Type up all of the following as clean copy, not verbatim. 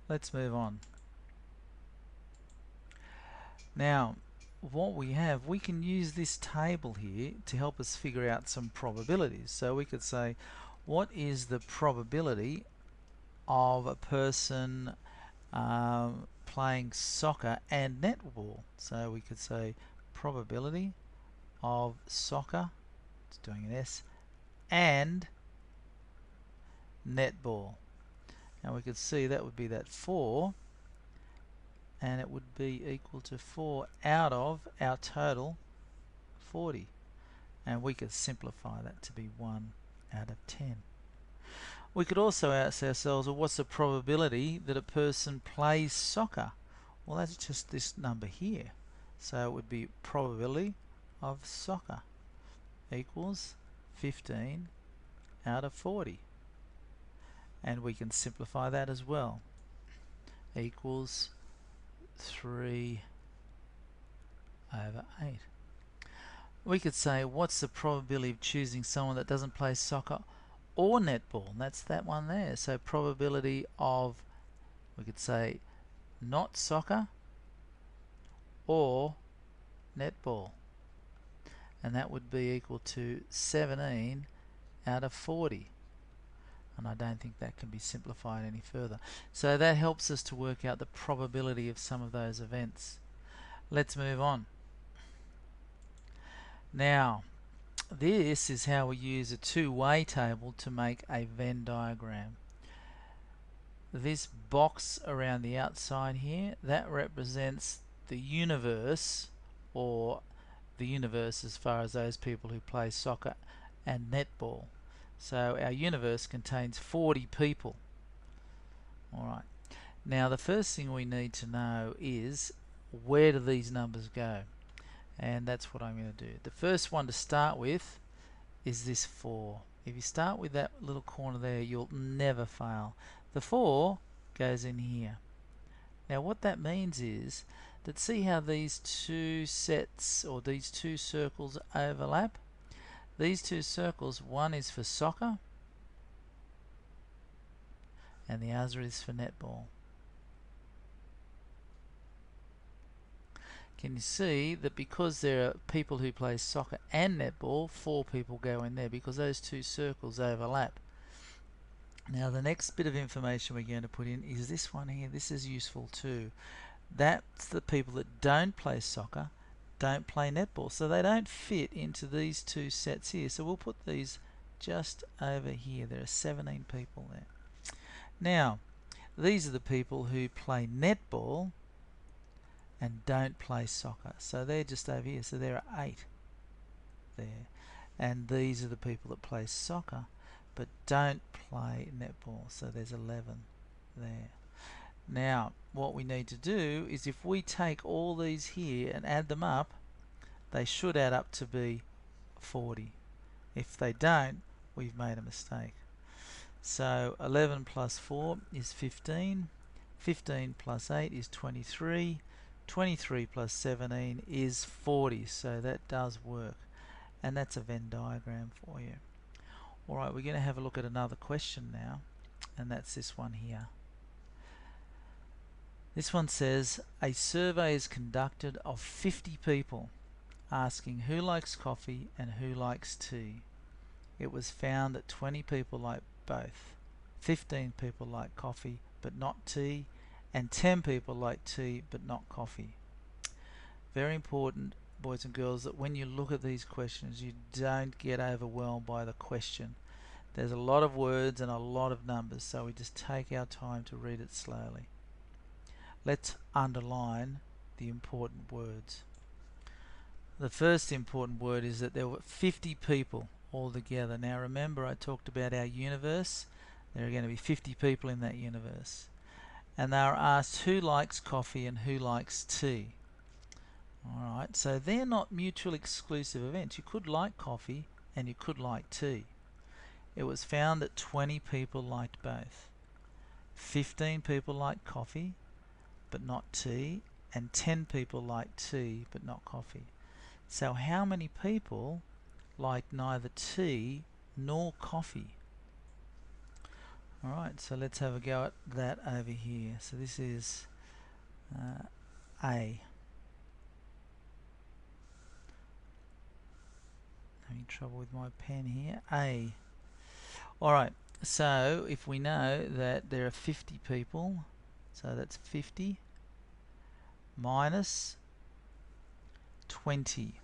Let's move on. Now, what we have, we can use this table here to help us figure out some probabilities. So we could say, what is the probability of a person playing soccer and netball? So we could say probability of soccer, it's doing an S, and netball. And we could see that would be that 4, and it would be equal to 4 out of our total 40. And we could simplify that to be 1 out of 10. We could also ask ourselves, well, what's the probability that a person plays soccer? Well, that's just this number here. So it would be probability of soccer equals 15 out of 40. And we can simplify that as well. Equals 3 over 8. We could say, what's the probability of choosing someone that doesn't play soccer or netball? And that's that one there. So probability of, we could say, not soccer or netball. And that would be equal to 17 out of 40. And I don't think that can be simplified any further. So that helps us to work out the probability of some of those events. Let's move on. Now, this is how we use a two-way table to make a Venn diagram. This box around the outside here, that represents the universe, or the universe as far as those people who play soccer and netball. So our universe contains 40 people. Alright, now the first thing we need to know is, where do these numbers go? And that's what I'm going to do. The first one to start with is this 4. If you start with that little corner there, you'll never fail. The 4 goes in here. Now what that means is that, see how these two sets, or these two circles, overlap? These two circles, one is for soccer and the other is for netball. Can you see that because there are people who play soccer and netball, 4 people go in there because those two circles overlap? Now the next bit of information we're going to put in is this one here. This is useful too. That's the people that don't play soccer, don't play netball, so they don't fit into these two sets here. So we'll put these just over here. There are 17 people there. Now, these are the people who play netball and don't play soccer. So they're just over here. So there are 8 there. And these are the people that play soccer but don't play netball. So there's 11 there. Now, what we need to do is, if we take all these here and add them up, they should add up to be 40. If they don't, we've made a mistake. So 11 plus 4 is 15. 15 plus 8 is 23. 23 plus 17 is 40. So that does work. And that's a Venn diagram for you. Alright, we're going to have a look at another question now. And that's this one here. This one says, a survey is conducted of 50 people asking who likes coffee and who likes tea. It was found that 20 people like both, 15 people like coffee but not tea, and 10 people like tea but not coffee. Very important, boys and girls, that when you look at these questions, you don't get overwhelmed by the question. There's a lot of words and a lot of numbers, so we just take our time to read it slowly. Let's underline the important words. The first important word is that there were 50 people altogether. Now remember, I talked about our universe. There are going to be 50 people in that universe. And they are asked who likes coffee and who likes tea. Alright, so they're not mutually exclusive events. You could like coffee and you could like tea. It was found that 20 people liked both. 15 people liked coffee but not tea, and 10 people like tea but not coffee. So how many people like neither tea nor coffee? Alright, so let's have a go at that over here. So this is A. Having trouble with my pen here. A. Alright, so if we know that there are 50 people, so that's 50 minus 20.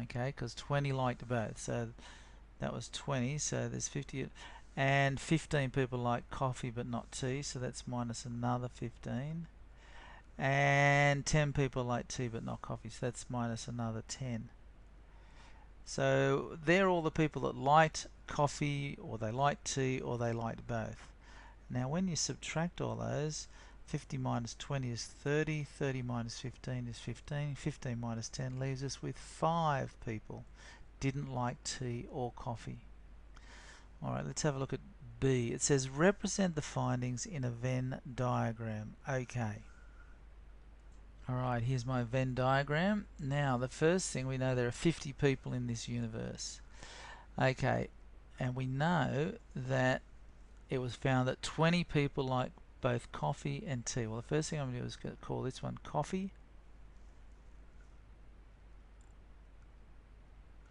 Okay, because 20 liked both. So that was 20, so there's 50. And 15 people like coffee but not tea, so that's minus another 15. And 10 people like tea but not coffee, so that's minus another 10. So they're all the people that liked coffee, or they liked tea, or they liked both. Now when you subtract all those, 50 minus 20 is 30, 30 minus 15 is 15, 15 minus 10 leaves us with 5 people didn't like tea or coffee. Alright, let's have a look at B. It says represent the findings in a Venn diagram. Okay. Alright, here's my Venn diagram. Now, the first thing, we know there are 50 people in this universe. Okay, and we know that it was found that 20 people like both coffee and tea. Well, the first thing I'm going to do is call this one coffee.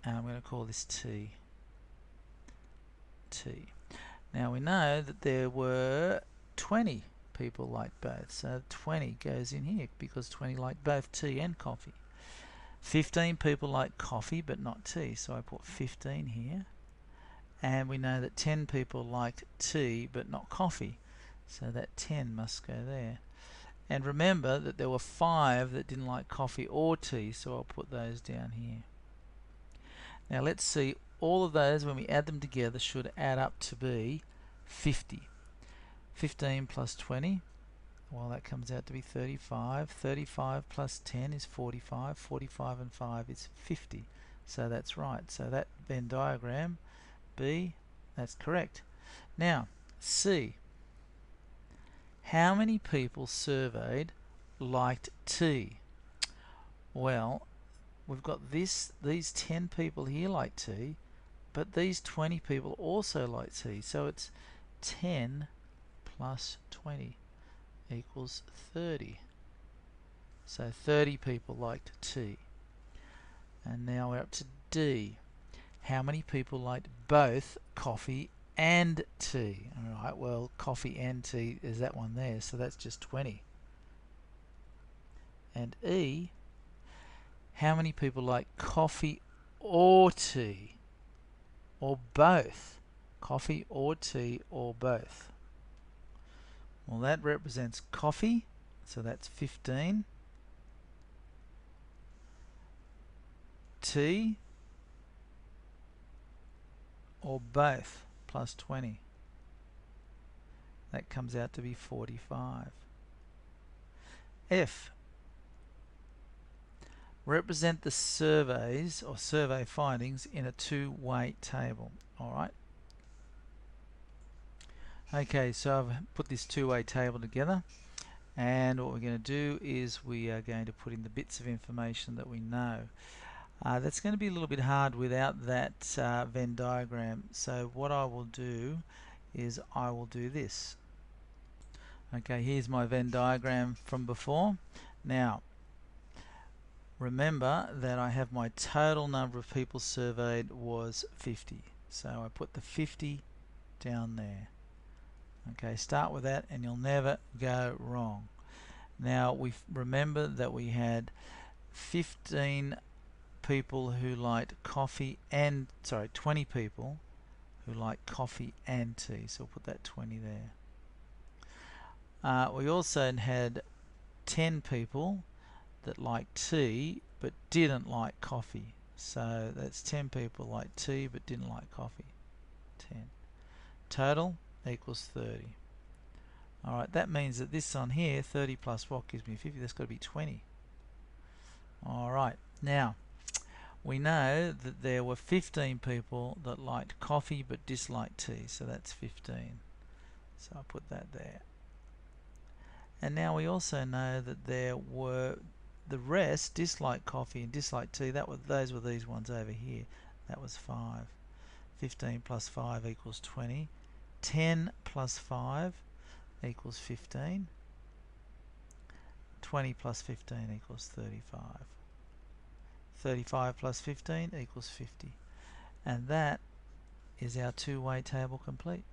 And I'm going to call this tea. Tea. Now we know that there were 20 people like both, so 20 goes in here because 20 like both tea and coffee. 15 people like coffee but not tea, so I put 15 here. And we know that 10 people liked tea but not coffee, so that 10 must go there. And remember that there were 5 that didn't like coffee or tea, so I'll put those down here. Now let's see, all of those when we add them together should add up to be 50. 15 plus 20, well, that comes out to be 35. 35 plus 10 is 45. 45 and 5 is 50. So that's right. So that Venn diagram, B, that's correct. Now, C. How many people surveyed liked tea? Well, we've got these 10 people here like tea, but these 20 people also like tea. So it's 10 plus 20 equals 30. So 30 people liked tea. And now we're up to D. How many people liked both coffee and tea? Alright, well, coffee and tea is that one there, so that's just 20. And E. How many people like coffee or tea? Or both? Coffee or tea or both? Well, that represents coffee, so that's 15. Tea or both, plus 20. That comes out to be 45. F. Represent the surveys or survey findings in a two-way table. Alright. Okay, so I've put this two-way table together, and what we're going to do is we are going to put in the bits of information that we know. That's going to be a little bit hard without that Venn diagram, so what I will do is I will do this. Okay, here's my Venn diagram from before. Now, remember that I have my total number of people surveyed was 50, so I put the 50 down there. Okay, start with that and you'll never go wrong. Now we remember that we had 15 people who liked coffee and 20 people who like coffee and tea, so we'll put that 20 there. We also had 10 people that liked tea but didn't like coffee, so that's 10 people liked tea but didn't like coffee. 10 total equals 30. Alright, that means that this on here, 30 plus what gives me 50, that's got to be 20. Alright, now we know that there were 15 people that liked coffee but disliked tea, so that's 15. So I'll put that there. And now we also know that there were the rest disliked coffee and disliked tea. Those were these ones over here. That was 5. 15 plus 5 equals 20. 10 plus 5 equals 15. 20 plus 15 equals 35. 35 plus 15 equals 50. And that is our two-way table complete.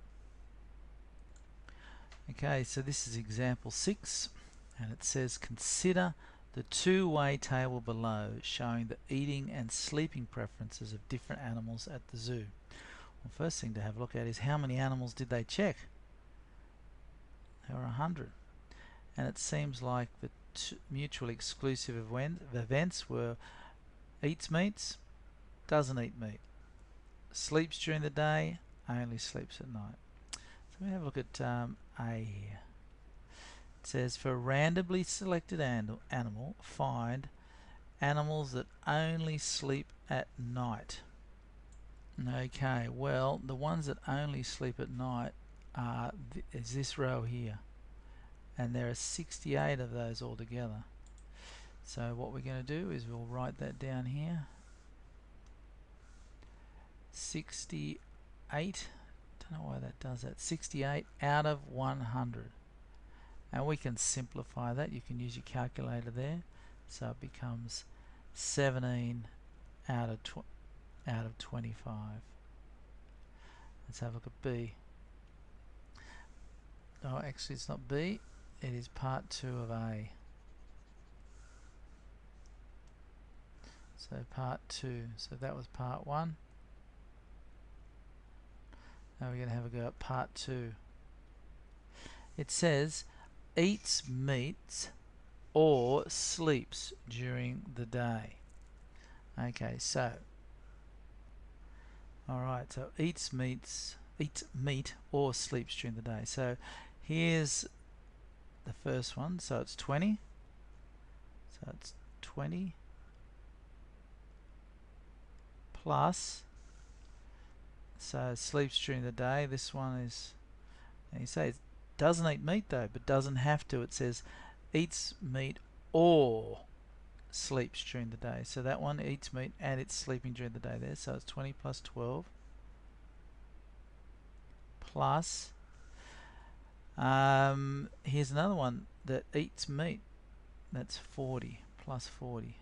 Okay, so this is example 6, and it says consider the two-way table below showing the eating and sleeping preferences of different animals at the zoo. Well, first thing to have a look at is how many animals did they check? There were 100. And it seems like the mutually exclusive events were eats meats, doesn't eat meat, sleeps during the day, only sleeps at night. So we have a look at A here. It says for a randomly selected animal, find animals that only sleep at night. Okay, well, the ones that only sleep at night is this row here, and there are 68 of those altogether. So what we're going to do is we'll write that down here. 68, don't know why that does that, 68 out of 100. And we can simplify that. You can use your calculator there. So it becomes 17 out of 25. Let's have a look at B. Oh, actually it's not B. It is part 2 of A. So part 2. So that was part 1. Now we're going to have a go at part 2. It says eats meats or sleeps during the day. Okay, so alright, so eats meat or sleeps during the day. So here's the first one, so it's 20. So it's 20 plus, so sleeps during the day. This one is, and you say it doesn't eat meat though, but doesn't have to. It says eats meat or sleeps during the day. So that one eats meat and it's sleeping during the day there. So it's 20 plus 12 plus, here's another one that eats meat. That's 40 plus 40.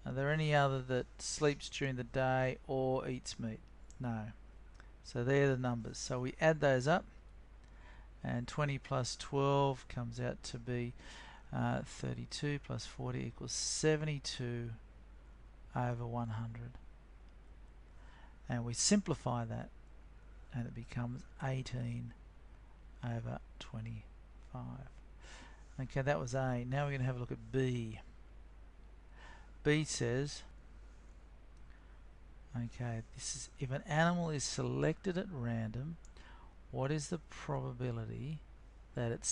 Are there any other that sleeps during the day or eats meat? No. So they're the numbers. So we add those up, and 20 plus 12 comes out to be 32 plus 40 equals 72 over 100. And we simplify that, and it becomes 18 over 25. Okay, that was A. Now we're going to have a look at B. B says, okay, this is if an animal is selected at random, what is the probability that it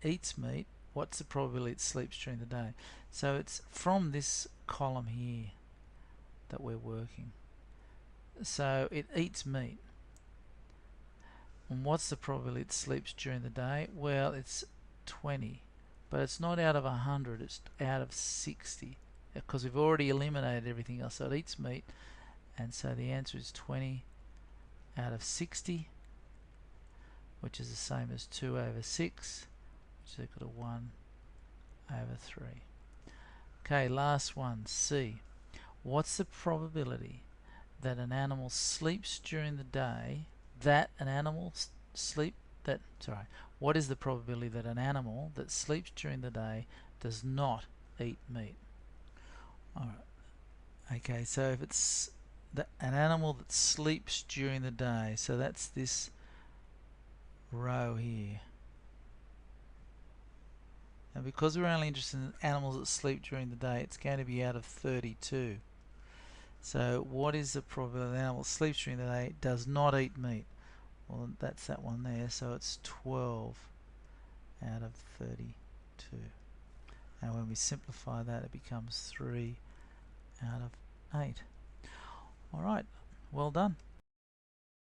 eats meat? What's the probability it sleeps during the day? So it's from this column here that we're working. So it eats meat. And what's the probability it sleeps during the day? Well, it's 20. But it's not out of 100, it's out of 60. Because we've already eliminated everything else. So it eats meat. And so the answer is 20 out of 60, which is the same as 2 over 6, which is equal to 1 over 3. Okay, last one, C. What's the probability that an animal sleeps during the day, what is the probability that an animal that sleeps during the day does not eat meat? Alright. Okay, so if it's an animal that sleeps during the day, so that's this row here. And because we're only interested in animals that sleep during the day, it's going to be out of 32. So what is the probability that an animal sleeps during the day, does not eat meat? Well, that's that one there, so it's 12 out of 32. And when we simplify that, it becomes 3 out of 8. Alright, well done.